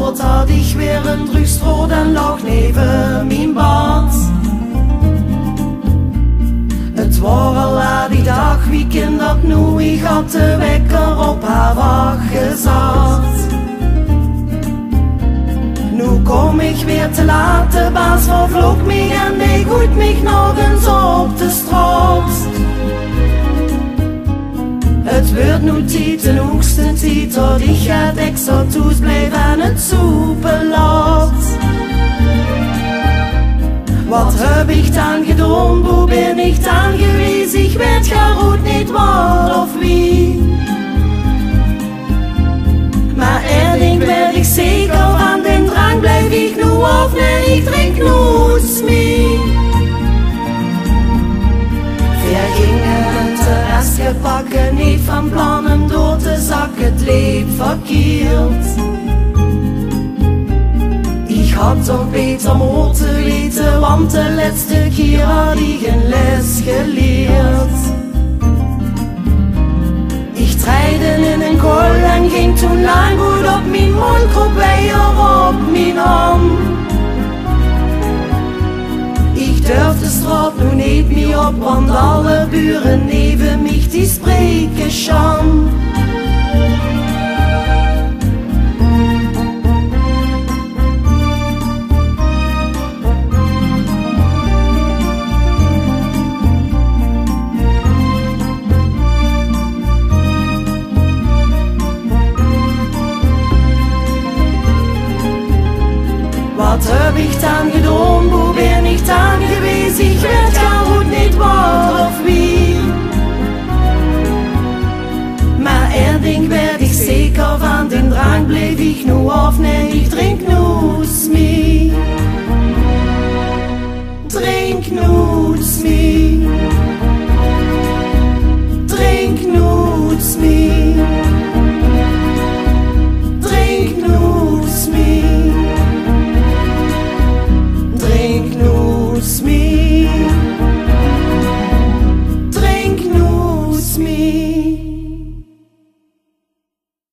woord had ik weer een drugstrood en lag neven mijn bad. Het was al laat die dag, wie kind dat nu, ik had de wekker op haar wacht gezet. Nu kom ik weer te laat, de baas vervloekt mij en die gooit mij nog eens op de straat. Het wordt nu tijd, de hoogste tijd, dat ik het extra thuis blijf en het soepen laat. Wat heb ik dan gedaan, hoe ben ik dan geweest, ik weet goed niet wat of wie. Maar één ding weet ik zeker, van den drang blijf ik nu af, nee ik drink nooit meer. Wir gingen het terrasje pakken, niet van plan hem door te zakken, het leek verkeerd. Ik had toch beter moeten weten, want de laatste keer had ik een les geleerd. Ik treide in een kool en ging toen lang goed op mijn mond, kroop bij op mijn hand. Ik durf de straat nu niet meer op, want alle buren neven mich die spreken schon. Wat heb ik dan gedaan, hoe ben ik dan geweest, ik weet goed niet wat of wie. Maar één ding weet ik zeker, van den drang bleef ik nu af, nee ik drink nooit meer. Drink nooit meer. Drink nooit meer. Drink nooit meer. Drink nooit meer.